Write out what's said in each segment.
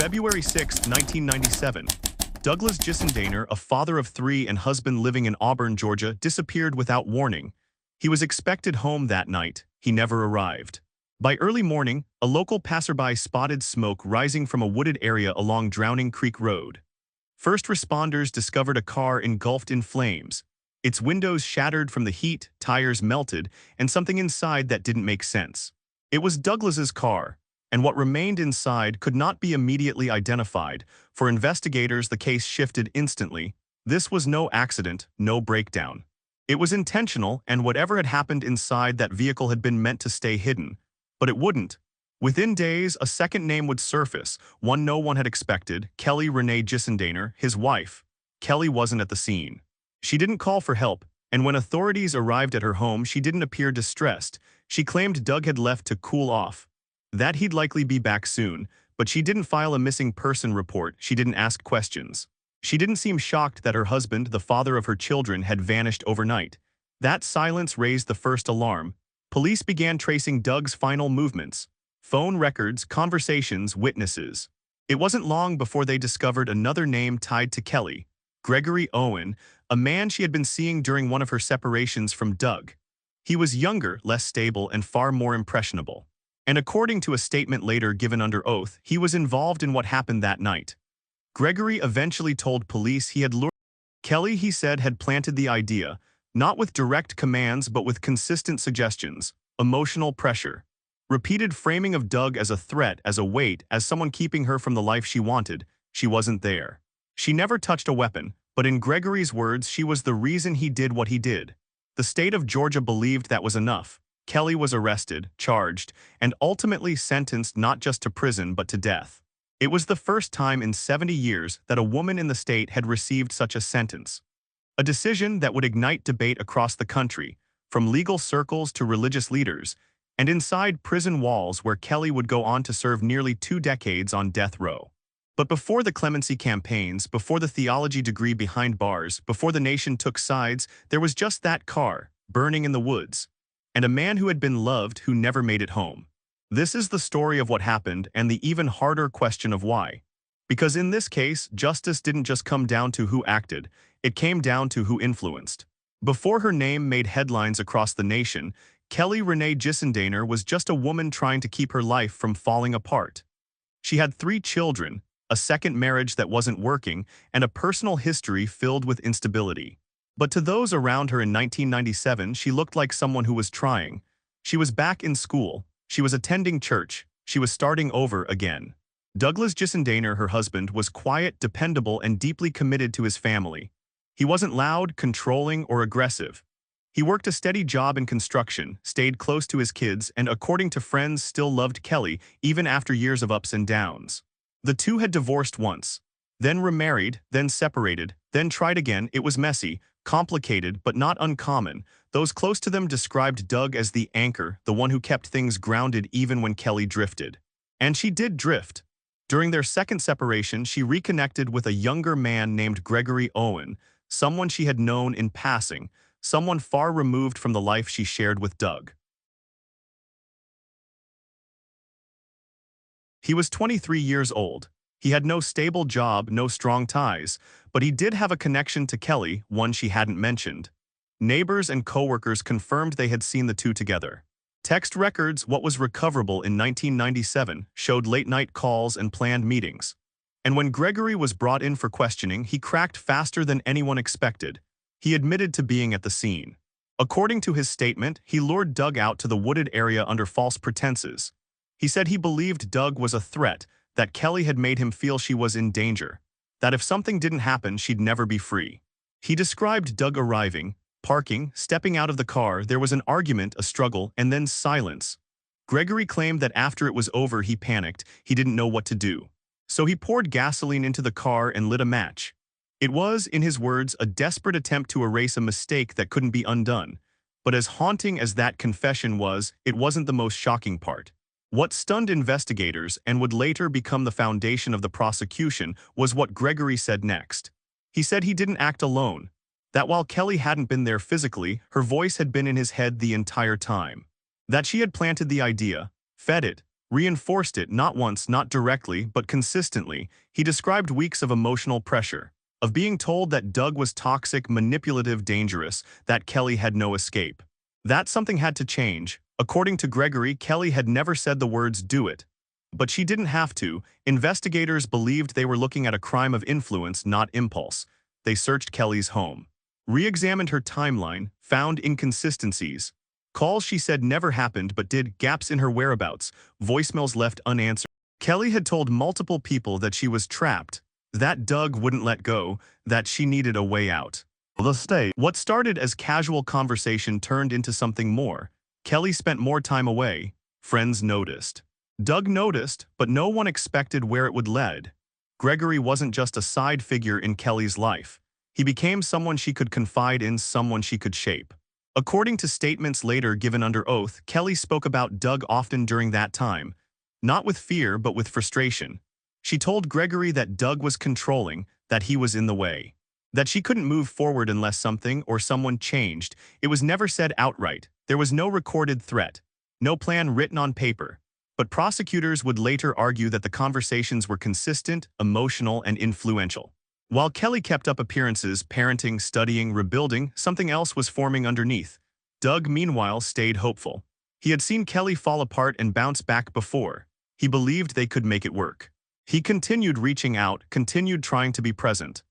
February 6, 1997, Douglas Gissendaner, a father of three and husband living in Auburn, Georgia, disappeared without warning. He was expected home that night. He never arrived. By early morning, a local passerby spotted smoke rising from a wooded area along Drowning Creek Road. First responders discovered a car engulfed in flames. Its windows shattered from the heat, tires melted, and something inside that didn't make sense. It was Douglas's car, and what remained inside could not be immediately identified. For investigators, the case shifted instantly. This was no accident, no breakdown. It was intentional, and whatever had happened inside that vehicle had been meant to stay hidden. But it wouldn't. Within days, a second name would surface, one no one had expected: Renee Gissendaner, his wife. Kelly wasn't at the scene. She didn't call for help, and when authorities arrived at her home, she didn't appear distressed. She claimed Doug had left to cool off, that he'd likely be back soon, but she didn't file a missing person report. She didn't ask questions. She didn't seem shocked that her husband, the father of her children, had vanished overnight. That silence raised the first alarm. Police began tracing Doug's final movements: phone records, conversations, witnesses. It wasn't long before they discovered another name tied to Kelly: Gregory Owen, a man she had been seeing during one of her separations from Doug. He was younger, less stable, and far more impressionable. And according to a statement later given under oath, he was involved in what happened that night. Gregory eventually told police he had lured Kelly, he said, had planted the idea, not with direct commands but with consistent suggestions, emotional pressure, repeated framing of Doug as a threat, as a weight, as someone keeping her from the life she wanted. She wasn't there. She never touched a weapon, but in Gregory's words, she was the reason he did what he did. The state of Georgia believed that was enough. Kelly was arrested, charged, and ultimately sentenced not just to prison but to death. It was the first time in 70 years that a woman in the state had received such a sentence. A decision that would ignite debate across the country, from legal circles to religious leaders, and inside prison walls where Kelly would go on to serve nearly 2 decades on death row. But before the clemency campaigns, before the theology degree behind bars, before the nation took sides, there was just that car, burning in the woods, and a man who had been loved who never made it home. This is the story of what happened and the even harder question of why. Because in this case, justice didn't just come down to who acted, it came down to who influenced. Before her name made headlines across the nation, Renee Gissendaner was just a woman trying to keep her life from falling apart. She had 3 children, a second marriage that wasn't working, and a personal history filled with instability. But to those around her in 1997, she looked like someone who was trying. She was back in school. She was attending church. She was starting over again. Douglas Gissendaner, her husband, was quiet, dependable, and deeply committed to his family. He wasn't loud, controlling, or aggressive. He worked a steady job in construction, stayed close to his kids, and according to friends, still loved Kelly, even after years of ups and downs. The two had divorced once, then remarried, then separated, then tried again. It was messy, complicated, but not uncommon. Those close to them described Doug as the anchor, the one who kept things grounded even when Kelly drifted. And she did drift. During their second separation, she reconnected with a younger man named Gregory Owen, someone she had known in passing, someone far removed from the life she shared with Doug. He was 23 years old. He had no stable job, no strong ties, but he did have a connection to Kelly, one she hadn't mentioned. Neighbors and coworkers confirmed they had seen the two together. Text records, what was recoverable in 1997, showed late-night calls and planned meetings. And when Gregory was brought in for questioning, he cracked faster than anyone expected. He admitted to being at the scene. According to his statement, he lured Doug out to the wooded area under false pretenses. He said he believed Doug was a threat, that Kelly had made him feel she was in danger, that if something didn't happen, she'd never be free. He described Doug arriving, parking, stepping out of the car. There was an argument, a struggle, and then silence. Gregory claimed that after it was over, he panicked. He didn't know what to do. So he poured gasoline into the car and lit a match. It was, in his words, a desperate attempt to erase a mistake that couldn't be undone. But as haunting as that confession was, it wasn't the most shocking part. What stunned investigators and would later become the foundation of the prosecution was what Gregory said next. He said he didn't act alone, that while Kelly hadn't been there physically, her voice had been in his head the entire time. That she had planted the idea, fed it, reinforced it not once, not directly, but consistently. He described weeks of emotional pressure, of being told that Doug was toxic, manipulative, dangerous, that Kelly had no escape. That something had to change. According to Gregory, Kelly had never said the words "do it." But she didn't have to. Investigators believed they were looking at a crime of influence, not impulse. They searched Kelly's home, re-examined her timeline, found inconsistencies. Calls she said never happened but did, gaps in her whereabouts, voicemails left unanswered. Kelly had told multiple people that she was trapped, that Doug wouldn't let go, that she needed a way out. What started as casual conversation turned into something more. Kelly spent more time away. Friends noticed. Doug noticed, but no one expected where it would lead. Gregory wasn't just a side figure in Kelly's life. He became someone she could confide in, someone she could shape. According to statements later given under oath, Kelly spoke about Doug often during that time, not with fear but with frustration. She told Gregory that Doug was controlling, that he was in the way, that she couldn't move forward unless something or someone changed. It was never said outright. There was no recorded threat, no plan written on paper. But prosecutors would later argue that the conversations were consistent, emotional, and influential. While Kelly kept up appearances, parenting, studying, rebuilding, something else was forming underneath. Doug, meanwhile, stayed hopeful. He had seen Kelly fall apart and bounce back before. He believed they could make it work. He continued reaching out, continued trying to be present.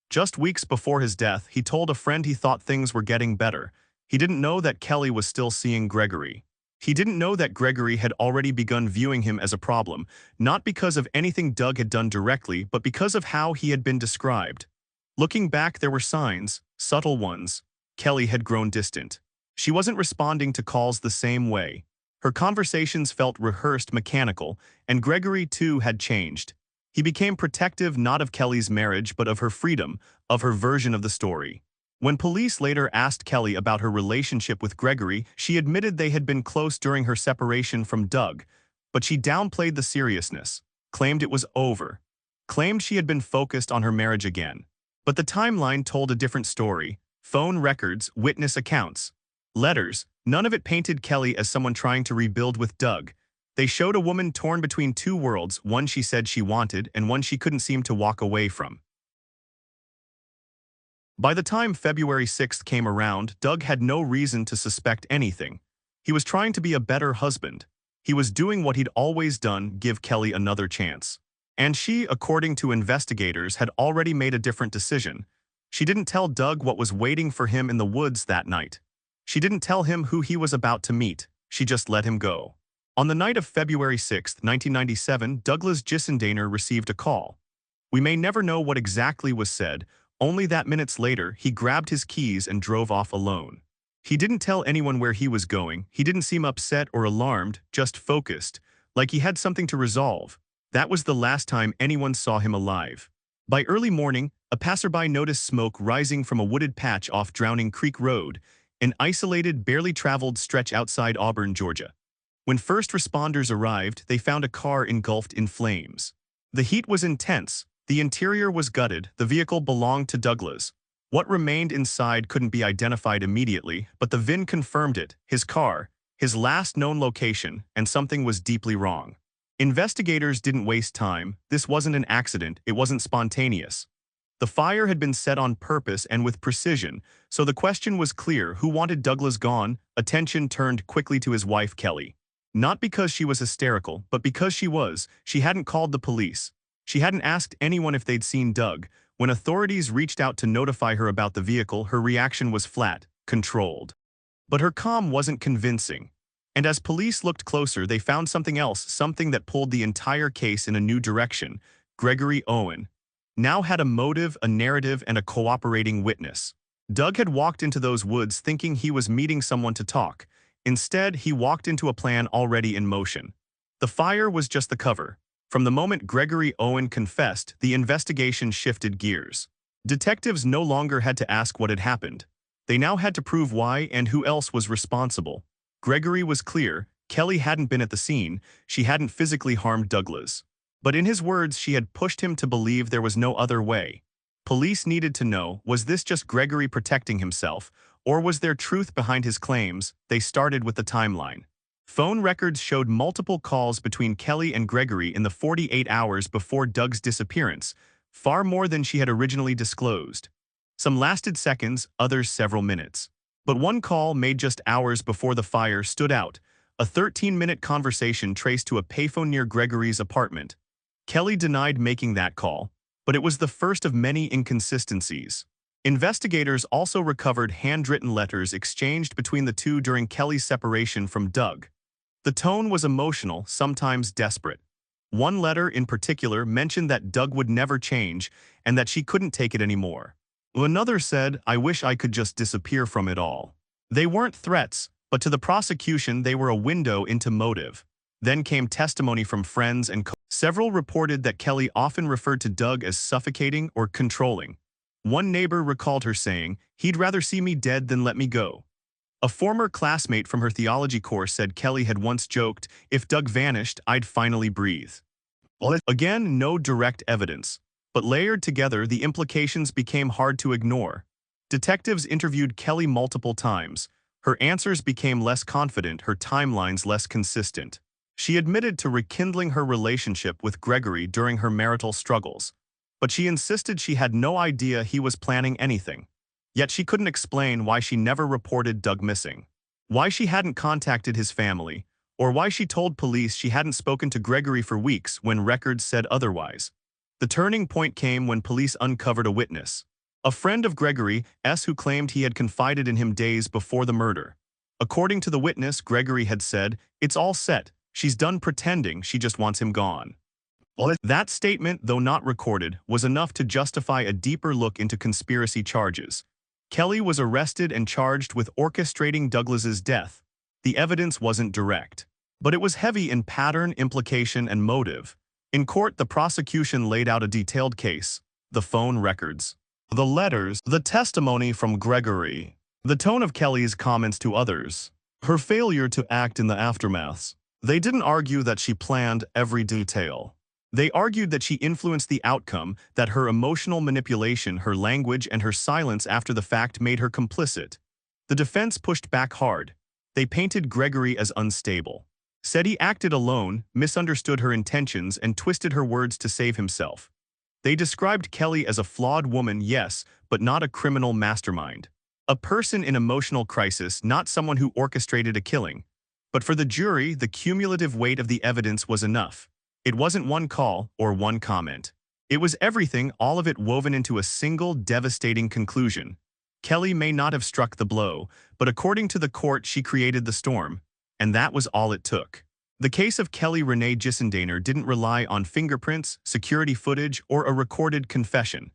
Just weeks before his death, he told a friend he thought things were getting better. He didn't know that Kelly was still seeing Gregory. He didn't know that Gregory had already begun viewing him as a problem, not because of anything Doug had done directly, but because of how he had been described. Looking back, there were signs, subtle ones. Kelly had grown distant. She wasn't responding to calls the same way. Her conversations felt rehearsed, mechanical, and Gregory, too, had changed. He became protective not of Kelly's marriage but of her freedom, of her version of the story. When police later asked Kelly about her relationship with Gregory, she admitted they had been close during her separation from Doug, but she downplayed the seriousness, claimed it was over, claimed she had been focused on her marriage again. But the timeline told a different story. Phone records, witness accounts, letters, none of it painted Kelly as someone trying to rebuild with Doug. They showed a woman torn between two worlds, one she said she wanted and one she couldn't seem to walk away from. By the time February 6th came around, Doug had no reason to suspect anything. He was trying to be a better husband. He was doing what he'd always done, give Kelly another chance. And she, according to investigators, had already made a different decision. She didn't tell Doug what was waiting for him in the woods that night. She didn't tell him who he was about to meet. She just let him go. On the night of February 6, 1997, Douglas Gissendaner received a call. We may never know what exactly was said, only that minutes later, he grabbed his keys and drove off alone. He didn't tell anyone where he was going. He didn't seem upset or alarmed, just focused, like he had something to resolve. That was the last time anyone saw him alive. By early morning, a passerby noticed smoke rising from a wooded patch off Drowning Creek Road, an isolated, barely traveled stretch outside Auburn, Georgia. When first responders arrived, they found a car engulfed in flames. The heat was intense. The interior was gutted. The vehicle belonged to Douglas. What remained inside couldn't be identified immediately, but the VIN confirmed it, his car, his last known location, and something was deeply wrong. Investigators didn't waste time. This wasn't an accident. It wasn't spontaneous. The fire had been set on purpose and with precision, so the question was clear: who wanted Douglas gone? Attention turned quickly to his wife, Kelly. Not because she was hysterical, but because she hadn't called the police. She hadn't asked anyone if they'd seen Doug. When authorities reached out to notify her about the vehicle, her reaction was flat, controlled. But her calm wasn't convincing. And as police looked closer, they found something else, something that pulled the entire case in a new direction. Gregory Owen now had a motive, a narrative, and a cooperating witness. Doug had walked into those woods thinking he was meeting someone to talk. Instead, he walked into a plan already in motion. The fire was just the cover. From the moment Gregory Owen confessed, the investigation shifted gears. Detectives no longer had to ask what had happened. They now had to prove why and who else was responsible. Gregory was clear. Kelly hadn't been at the scene. She hadn't physically harmed Douglas. But in his words, she had pushed him to believe there was no other way. Police needed to know, was this just Gregory protecting himself, or was there truth behind his claims? They started with the timeline. Phone records showed multiple calls between Kelly and Gregory in the 48 hours before Doug's disappearance, far more than she had originally disclosed. Some lasted seconds, others several minutes. But one call made just hours before the fire stood out, a 13-minute conversation traced to a payphone near Gregory's apartment. Kelly denied making that call, but it was the first of many inconsistencies. Investigators also recovered handwritten letters exchanged between the two during Kelly's separation from Doug. The tone was emotional, sometimes desperate. One letter in particular mentioned that Doug would never change and that she couldn't take it anymore. Another said, "I wish I could just disappear from it all." They weren't threats, but to the prosecution they were a window into motive. Then came testimony from friends and several reported that Kelly often referred to Doug as suffocating or controlling. One neighbor recalled her saying, "He'd rather see me dead than let me go." A former classmate from her theology course said Kelly had once joked, "If Doug vanished, I'd finally breathe." Again, no direct evidence, but layered together, the implications became hard to ignore. Detectives interviewed Kelly multiple times. Her answers became less confident, her timelines less consistent. She admitted to rekindling her relationship with Gregory during her marital struggles, but she insisted she had no idea he was planning anything. Yet she couldn't explain why she never reported Doug missing, why she hadn't contacted his family, or why she told police she hadn't spoken to Gregory for weeks when records said otherwise. The turning point came when police uncovered a witness, a friend of Gregory's who claimed he had confided in him days before the murder. According to the witness, Gregory had said, "It's all set. She's done pretending, she just wants him gone." That statement, though not recorded, was enough to justify a deeper look into conspiracy charges. Kelly was arrested and charged with orchestrating Douglas's death. The evidence wasn't direct, but it was heavy in pattern, implication, and motive. In court, the prosecution laid out a detailed case: the phone records, the letters, the testimony from Gregory, the tone of Kelly's comments to others, her failure to act in the aftermaths. They didn't argue that she planned every detail. They argued that she influenced the outcome, that her emotional manipulation, her language, and her silence after the fact made her complicit. The defense pushed back hard. They painted Gregory as unstable, said he acted alone, misunderstood her intentions, and twisted her words to save himself. They described Kelly as a flawed woman, yes, but not a criminal mastermind. A person in emotional crisis, not someone who orchestrated a killing. But for the jury, the cumulative weight of the evidence was enough. It wasn't one call or one comment. It was everything, all of it woven into a single devastating conclusion. Kelly may not have struck the blow, but according to the court, she created the storm, and that was all it took. The case of Kelly Renee Gissendaner didn't rely on fingerprints, security footage, or a recorded confession.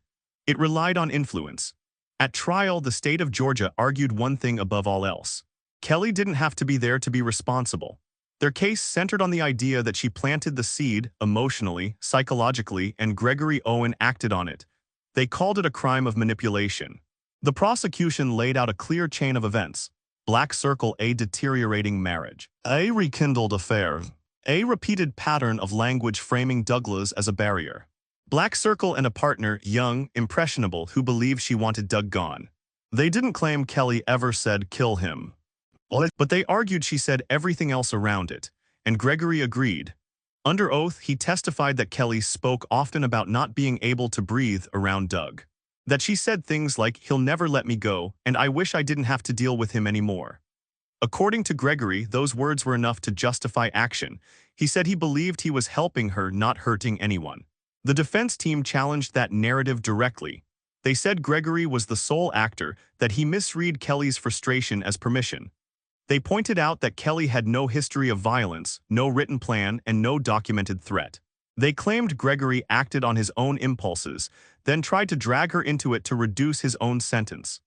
It relied on influence. At trial, the state of Georgia argued one thing above all else: Kelly didn't have to be there to be responsible. Their case centered on the idea that she planted the seed, emotionally, psychologically, and Gregory Owen acted on it. They called it a crime of manipulation. The prosecution laid out a clear chain of events: black circle, a deteriorating marriage, a rekindled affair, a repeated pattern of language framing Douglas as a barrier. Black circle and a partner, young, impressionable, who believed she wanted Doug gone. They didn't claim Kelly ever said, "Kill him." But they argued she said everything else around it, and Gregory agreed. Under oath, he testified that Kelly spoke often about not being able to breathe around Doug. That she said things like, "He'll never let me go, and I wish I didn't have to deal with him anymore." According to Gregory, those words were enough to justify action. He said he believed he was helping her, not hurting anyone. The defense team challenged that narrative directly. They said Gregory was the sole actor, that he misread Kelly's frustration as permission. They pointed out that Kelly had no history of violence, no written plan, and no documented threat. They claimed Gregory acted on his own impulses, then tried to drag her into it to reduce his own sentence.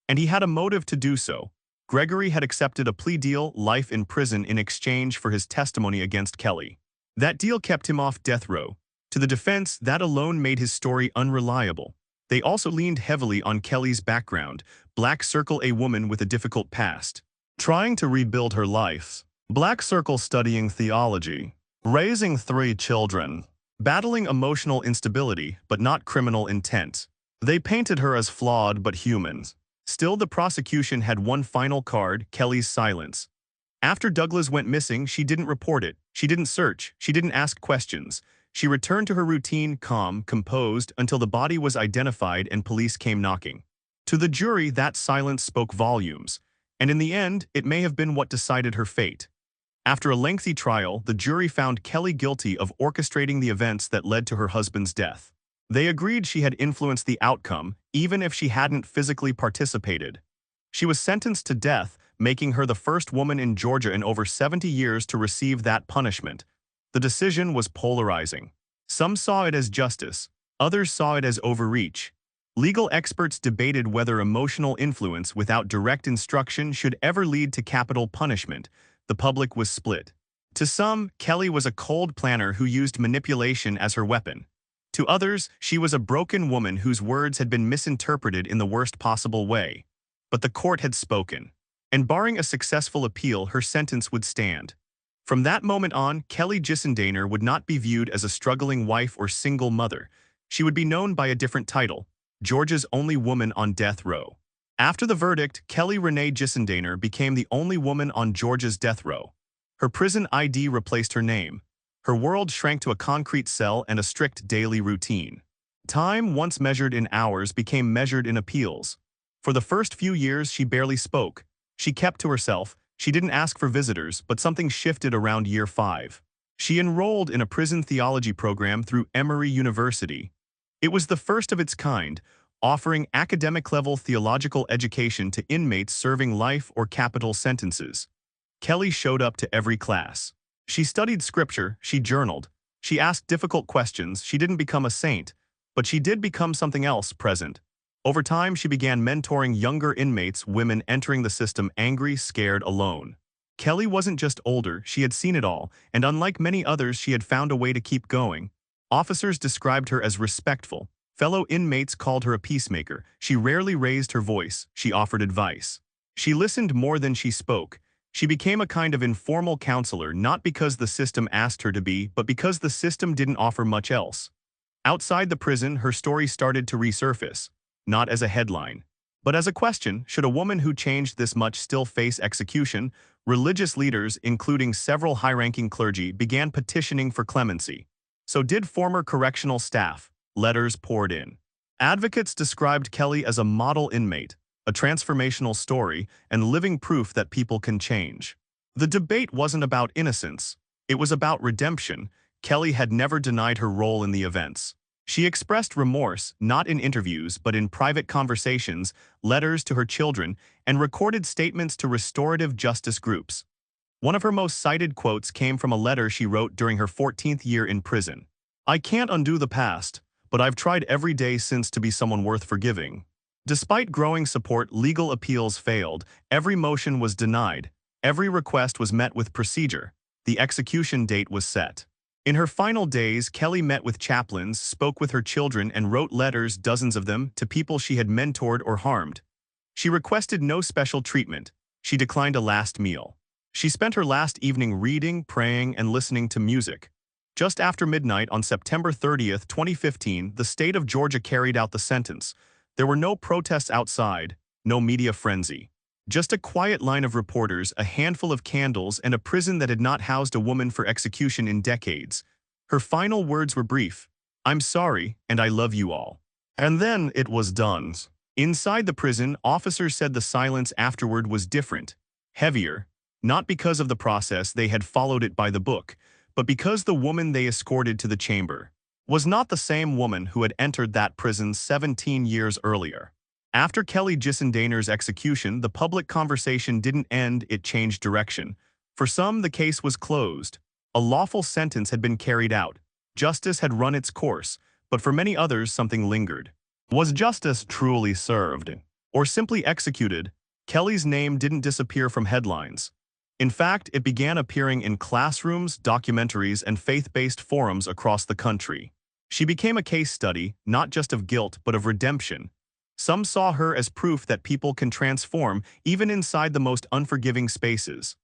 And he had a motive to do so. Gregory had accepted a plea deal, life in prison, in exchange for his testimony against Kelly. That deal kept him off death row. To the defense, that alone made his story unreliable. They also leaned heavily on Kelly's background: black circle, a woman with a difficult past, trying to rebuild her life. Black circle, studying theology, raising 3 children, battling emotional instability but not criminal intent. They painted her as flawed but human. Still, the prosecution had one final card: Kelly's silence. After Douglas went missing, she didn't report it, she didn't search, she didn't ask questions. She returned to her routine, calm, composed, until the body was identified and police came knocking. To the jury, that silence spoke volumes, and in the end, it may have been what decided her fate. After a lengthy trial, the jury found Kelly guilty of orchestrating the events that led to her husband's death. They agreed she had influenced the outcome, even if she hadn't physically participated. She was sentenced to death, making her the first woman in Georgia in over 70 years to receive that punishment. The decision was polarizing. Some saw it as justice, others saw it as overreach. Legal experts debated whether emotional influence without direct instruction should ever lead to capital punishment. The public was split. To some, Kelly was a cold planner who used manipulation as her weapon. To others, she was a broken woman whose words had been misinterpreted in the worst possible way. But the court had spoken, and barring a successful appeal, her sentence would stand. From that moment on, Kelly Gissendaner would not be viewed as a struggling wife or single mother. She would be known by a different title, Georgia's only woman on death row. After the verdict, Kelly Renee Gissendaner became the only woman on Georgia's death row. Her prison ID replaced her name. Her world shrank to a concrete cell and a strict daily routine. Time, once measured in hours, became measured in appeals. For the first few years, she barely spoke. She kept to herself. She didn't ask for visitors, but something shifted around year 5. She enrolled in a prison theology program through Emory University. It was the first of its kind, offering academic-level theological education to inmates serving life or capital sentences. Kelly showed up to every class. She studied scripture, she journaled, she asked difficult questions. She didn't become a saint, but she did become something else: present. Over time, she began mentoring younger inmates, women entering the system angry, scared, alone. Kelly wasn't just older, she had seen it all, and unlike many others, she had found a way to keep going. Officers described her as respectful. Fellow inmates called her a peacemaker. She rarely raised her voice, she offered advice. She listened more than she spoke. She became a kind of informal counselor, not because the system asked her to be, but because the system didn't offer much else. Outside the prison, her story started to resurface. Not as a headline, but as a question: should a woman who changed this much still face execution? Religious leaders, including several high-ranking clergy, began petitioning for clemency. So did former correctional staff. Letters poured in. Advocates described Kelly as a model inmate, a transformational story, and living proof that people can change. The debate wasn't about innocence. It was about redemption. Kelly had never denied her role in the events. She expressed remorse, not in interviews but in private conversations, letters to her children, and recorded statements to restorative justice groups. One of her most cited quotes came from a letter she wrote during her 14th year in prison. "I can't undo the past, but I've tried every day since to be someone worth forgiving." Despite growing support, legal appeals failed. Every motion was denied. Every request was met with procedure. The execution date was set. In her final days, Kelly met with chaplains, spoke with her children, and wrote letters, dozens of them, to people she had mentored or harmed. She requested no special treatment. She declined a last meal. She spent her last evening reading, praying, and listening to music. Just after midnight on September 30th, 2015, the state of Georgia carried out the sentence. There were no protests outside, no media frenzy. Just a quiet line of reporters, a handful of candles, and a prison that had not housed a woman for execution in decades. Her final words were brief: "I'm sorry, and I love you all." And then it was done. Inside the prison, officers said the silence afterward was different, heavier, not because of the process, they had followed it by the book, but because the woman they escorted to the chamber was not the same woman who had entered that prison 17 years earlier. After Kelly Gissendaner's execution, the public conversation didn't end, it changed direction. For some, the case was closed. A lawful sentence had been carried out. Justice had run its course, but for many others, something lingered. Was justice truly served? Or simply executed? Kelly's name didn't disappear from headlines. In fact, it began appearing in classrooms, documentaries, and faith-based forums across the country. She became a case study, not just of guilt, but of redemption. Some saw her as proof that people can transform even inside the most unforgiving spaces.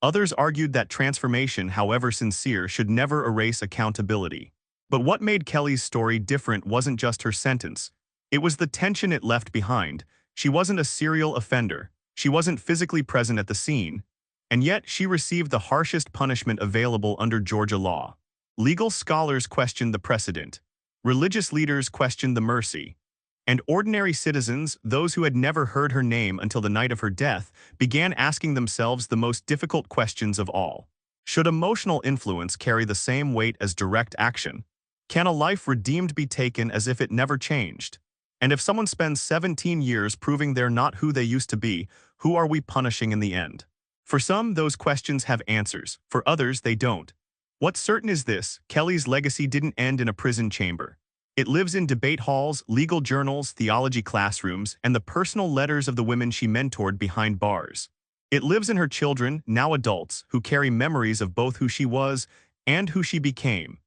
Others argued that transformation, however sincere, should never erase accountability. But what made Kelly's story different wasn't just her sentence. It was the tension it left behind. She wasn't a serial offender. She wasn't physically present at the scene. And yet she received the harshest punishment available under Georgia law. Legal scholars questioned the precedent. Religious leaders questioned the mercy. And ordinary citizens, those who had never heard her name until the night of her death, began asking themselves the most difficult questions of all. Should emotional influence carry the same weight as direct action? Can a life redeemed be taken as if it never changed? And if someone spends 17 years proving they're not who they used to be, who are we punishing in the end? For some, those questions have answers. For others, they don't. What's certain is this: Kelly's legacy didn't end in a prison chamber. It lives in debate halls, legal journals, theology classrooms, and the personal letters of the women she mentored behind bars. It lives in her children, now adults, who carry memories of both who she was and who she became.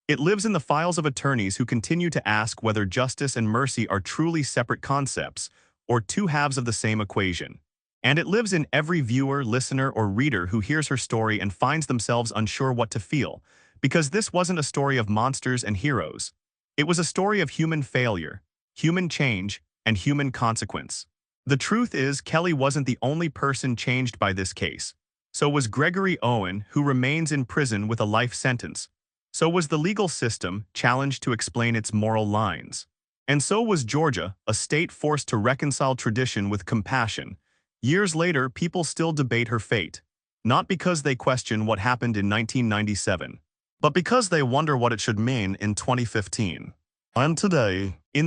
It lives in the files of attorneys who continue to ask whether justice and mercy are truly separate concepts or two halves of the same equation. And it lives in every viewer, listener, or reader who hears her story and finds themselves unsure what to feel, because this wasn't a story of monsters and heroes. It was a story of human failure, human change, and human consequence. The truth is, Kelly wasn't the only person changed by this case. So was Gregory Owen, who remains in prison with a life sentence. So was the legal system, challenged to explain its moral lines. And so was Georgia, a state forced to reconcile tradition with compassion. Years later, people still debate her fate, not because they question what happened in 1997, but because they wonder what it should mean in 2015. And today, in